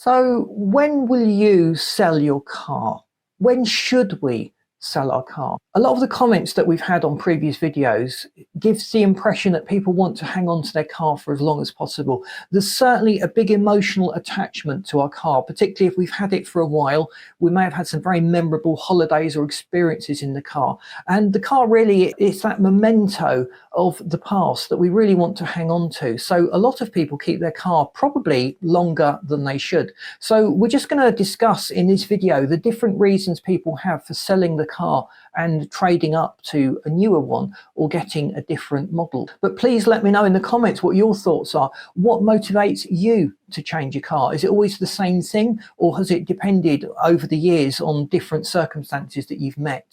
So when will you sell your car? When should we sell our car? A lot of the comments that we've had on previous videos gives the impression that people want to hang on to their car for as long as possible. There's certainly a big emotional attachment to our car, particularly if we've had it for a while. We may have had some very memorable holidays or experiences in the car. And the car really is that memento of the past that we really want to hang on to. So a lot of people keep their car probably longer than they should. So we're just going to discuss in this video the different reasons people have for selling the car and trading up to a newer one or getting a different model. But please let me know in the comments what your thoughts are. What motivates you to change your car? Is it always the same thing, or has it depended over the years on different circumstances that you've met?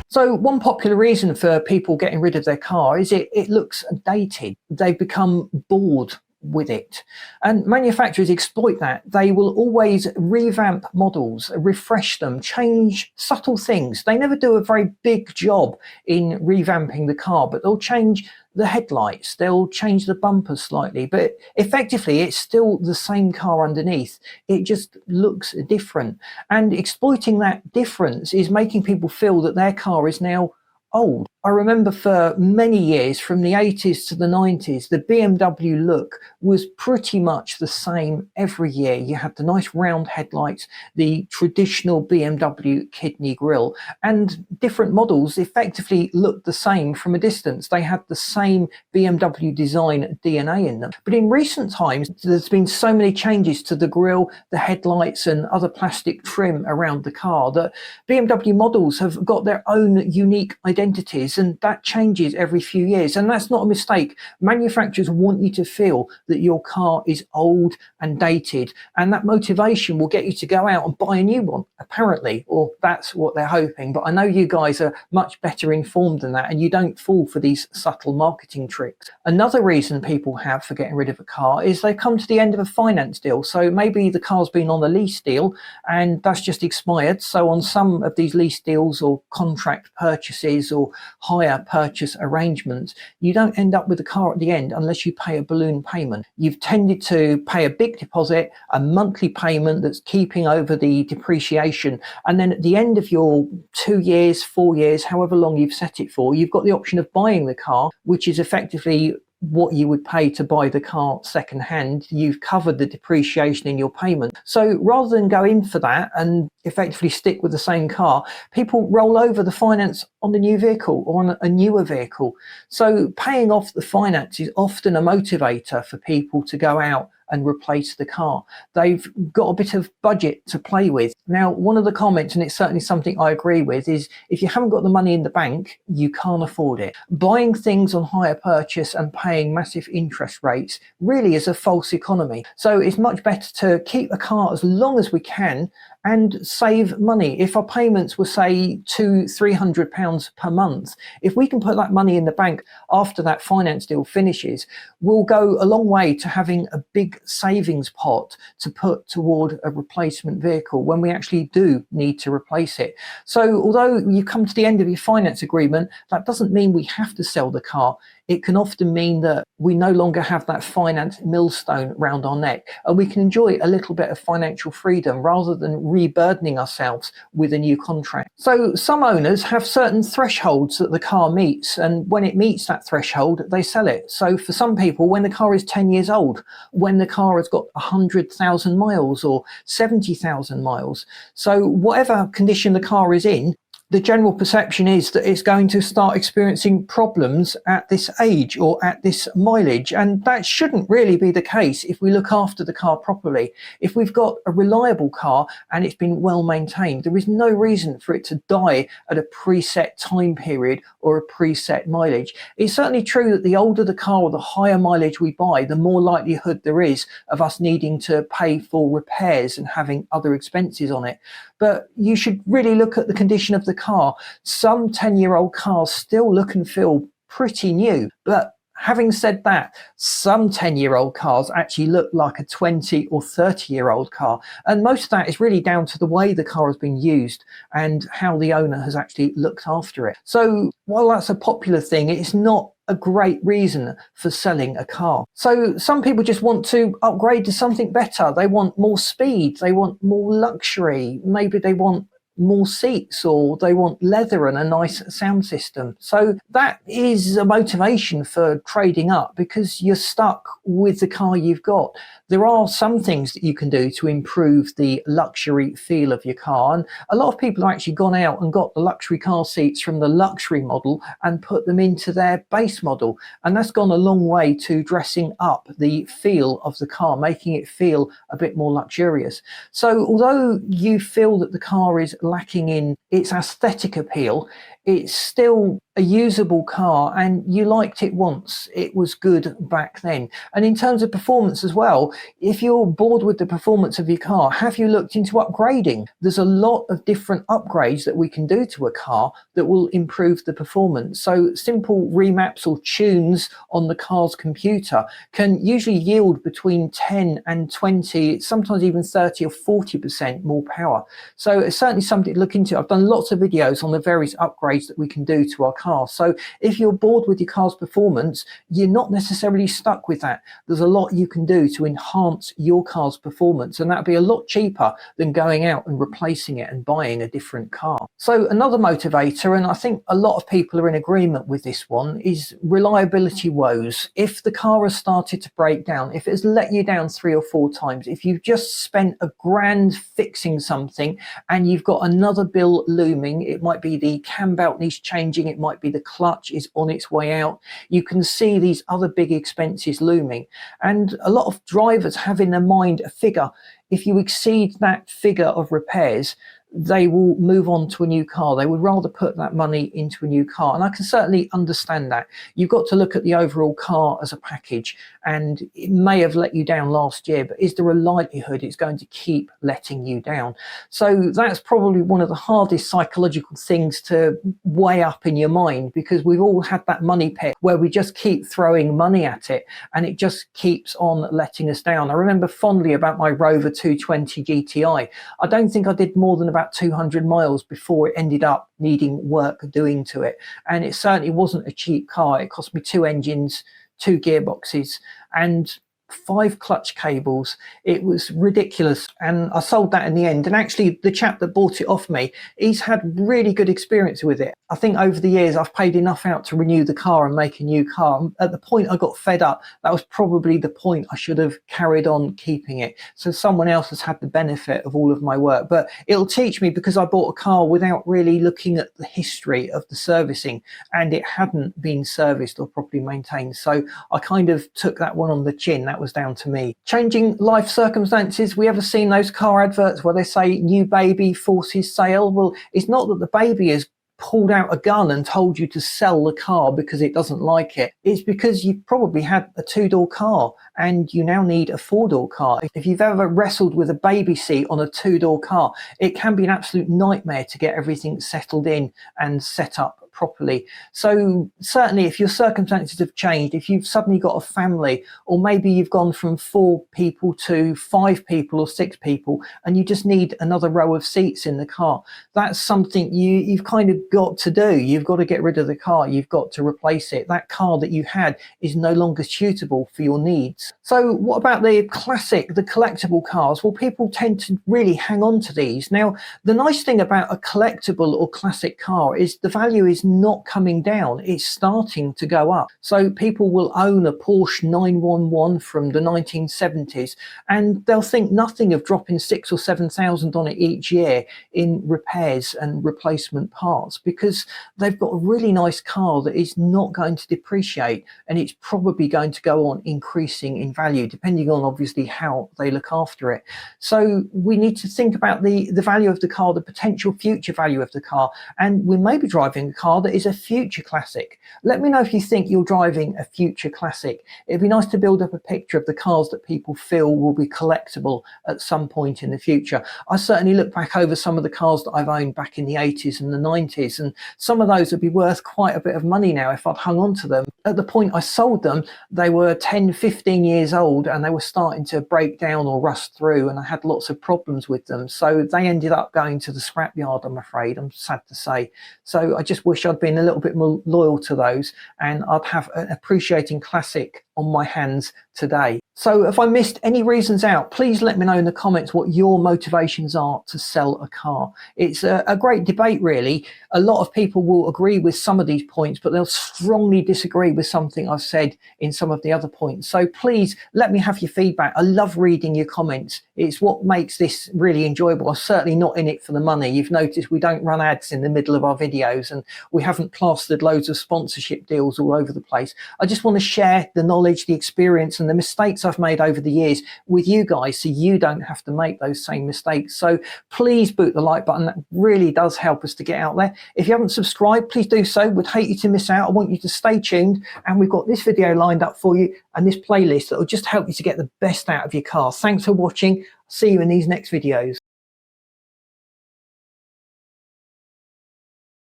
So one popular reason for people getting rid of their car is it looks dated. They've become bored with it, and manufacturers exploit that. They will always revamp models, refresh them, change subtle things. They never do a very big job in revamping the car, but they'll change the headlights, they'll change the bumpers slightly, but effectively it's still the same car underneath. It just looks different, and exploiting that difference is making people feel that their car is now old. I remember for many years, from the 80s to the 90s, the BMW look was pretty much the same every year. You had the nice round headlights, the traditional BMW kidney grille, and different models effectively looked the same from a distance. They had the same BMW design DNA in them. But in recent times, there's been so many changes to the grille, the headlights, and other plastic trim around the car that BMW models have got their own unique identities, and that changes every few years. And that's not a mistake. Manufacturers want you to feel that your car is old and dated, and that motivation will get you to go out and buy a new one, apparently, or that's what they're hoping. But I know you guys are much better informed than that, and you don't fall for these subtle marketing tricks. Another reason people have for getting rid of a car is they've come to the end of a finance deal. So maybe the car's been on a lease deal and that's just expired. So on some of these lease deals or contract purchases or hire purchase arrangements, you don't end up with the car at the end unless you pay a balloon payment. You've tended to pay a big deposit, a monthly payment that's keeping over the depreciation, and then at the end of your 2 years, 4 years, however long you've set it for, you've got the option of buying the car, which is effectively what you would pay to buy the car second hand. You've covered the depreciation in your payment. So rather than go in for that and effectively stick with the same car, people roll over the finance on the new vehicle or on a newer vehicle. So paying off the finance is often a motivator for people to go out and replace the car. They've got a bit of budget to play with. Now, one of the comments, and it's certainly something I agree with, is if you haven't got the money in the bank, you can't afford it. Buying things on hire purchase and paying massive interest rates really is a false economy. So it's much better to keep a car as long as we can and save money. If our payments were, say, £200-300 per month, if we can put that money in the bank after that finance deal finishes, we'll go a long way to having a big savings pot to put toward a replacement vehicle when we actually do need to replace it. So although you come to the end of your finance agreement, that doesn't mean we have to sell the car. It can often mean that we no longer have that finance millstone round our neck, and we can enjoy a little bit of financial freedom rather than re-burdening ourselves with a new contract. So some owners have certain thresholds that the car meets, and when it meets that threshold, they sell it. So for some people, when the car is 10 years old, when the car has got 100,000 miles or 70,000 miles, so whatever condition the car is in, the general perception is that it's going to start experiencing problems at this age or at this mileage. And that shouldn't really be the case if we look after the car properly. If we've got a reliable car and it's been well maintained, there is no reason for it to die at a preset time period or a preset mileage. It's certainly true that the older the car or the higher mileage we buy, the more likelihood there is of us needing to pay for repairs and having other expenses on it. But you should really look at the condition of the car. Some 10-year-old cars still look and feel pretty new, but having said that, some 10-year-old cars actually look like a 20 or 30-year-old car, and most of that is really down to the way the car has been used and how the owner has actually looked after it. So while that's a popular thing, it's not a great reason for selling a car. So some people just want to upgrade to something better. They want more speed, they want more luxury, maybe they want more seats, or they want leather and a nice sound system. So that is a motivation for trading up, because you're stuck with the car you've got. There are some things that you can do to improve the luxury feel of your car, and a lot of people have actually gone out and got the luxury car seats from the luxury model and put them into their base model, and that's gone a long way to dressing up the feel of the car, making it feel a bit more luxurious. So although you feel that the car is lacking in its aesthetic appeal, it's still a usable car, and you liked it once. It was good back then. And in terms of performance as well, if you're bored with the performance of your car, have you looked into upgrading? There's a lot of different upgrades that we can do to a car that will improve the performance. So simple remaps or tunes on the car's computer can usually yield between 10 and 20, sometimes even 30 or 40% more power. So it's certainly something to look into. I've done lots of videos on the various upgrades that we can do to our car. So if you're bored with your car's performance, you're not necessarily stuck with that. There's a lot you can do to enhance your car's performance, and that'd be a lot cheaper than going out and replacing it and buying a different car. So another motivator, and I think a lot of people are in agreement with this one, is reliability woes. If the car has started to break down, if it's let you down 3 or 4 times, if you've just spent a grand fixing something and you've got another bill looming, it might be the cam belt needs changing, it might be the clutch is on its way out, you can see these other big expenses looming. And a lot of drivers have in their mind a figure. If you exceed that figure of repairs, they will move on to a new car. They would rather put that money into a new car. And I can certainly understand that. You've got to look at the overall car as a package, and it may have let you down last year, but is there a likelihood it's going to keep letting you down? So that's probably one of the hardest psychological things to weigh up in your mind, because we've all had that money pit where we just keep throwing money at it and it just keeps on letting us down. I remember fondly about my Rover 220 GTI. I don't think I did more than about 200 miles before it ended up needing work doing to it, and it certainly wasn't a cheap car. It cost me 2 engines, 2 gearboxes, and 5 clutch cables. It was ridiculous, and I sold that in the end. And actually the chap that bought it off me, he's had really good experience with it. I think over the years I've paid enough out to renew the car and make a new car. At the point I got fed up, that was probably the point I should have carried on keeping it. So someone else has had the benefit of all of my work. But it'll teach me, because I bought a car without really looking at the history of the servicing, and it hadn't been serviced or properly maintained. So I kind of took that one on the chin. That was down to me. Changing life circumstances. We ever seen those car adverts where they say new baby forces sale? Well, it's not that the baby has pulled out a gun and told you to sell the car because it doesn't like it. It's because you probably had a 2-door car and you now need a 4-door car. If you've ever wrestled with a baby seat on a 2-door car, it can be an absolute nightmare to get everything settled in and set up properly. So certainly if your circumstances have changed, if you've suddenly got a family, or maybe you've gone from 4 people to 5 people or 6 people, and you just need another row of seats in the car, that's something you've kind of got to do. You've got to get rid of the car. You've got to replace it. That car that you had is no longer suitable for your needs. So what about the classic, the collectible cars? Well, people tend to really hang on to these. Now, the nice thing about a collectible or classic car is the value is not coming down, it's starting to go up. So people will own a Porsche 911 from the 1970s and they'll think nothing of dropping 6,000 or 7,000 on it each year in repairs and replacement parts, because they've got a really nice car that is not going to depreciate, and it's probably going to go on increasing in value depending on obviously how they look after it. So we need to think about the value of the car, the potential future value of the car, and we may be driving a car that is a future classic. Let me know if you think you're driving a future classic. It'd be nice to build up a picture of the cars that people feel will be collectible at some point in the future. I certainly look back over some of the cars that I've owned back in the 80s and the 90s, and some of those would be worth quite a bit of money now if I'd hung on to them. At the point I sold them, they were 10, 15 years old and they were starting to break down or rust through, and I had lots of problems with them. So they ended up going to the scrapyard, I'm afraid. I'm sad to say. So I just wish wish I'd been a little bit more loyal to those, and I'd have an appreciating classic on my hands today. So if I missed any reasons out, please let me know in the comments what your motivations are to sell a car. It's a great debate, really. A lot of people will agree with some of these points, but they'll strongly disagree with something I've said in some of the other points. So please let me have your feedback. I love reading your comments. It's what makes this really enjoyable. I'm certainly not in it for the money. You've noticed we don't run ads in the middle of our videos, and we haven't plastered loads of sponsorship deals all over the place. I just want to share the knowledge, the experience, and the mistakes I've made over the years with you guys, so you don't have to make those same mistakes. So please boot the like button. That really does help us to get out there. If you haven't subscribed, please do so. Would hate you to miss out. I want you to stay tuned, and we've got this video lined up for you and this playlist that will just help you to get the best out of your car. Thanks for watching. See you in these next videos.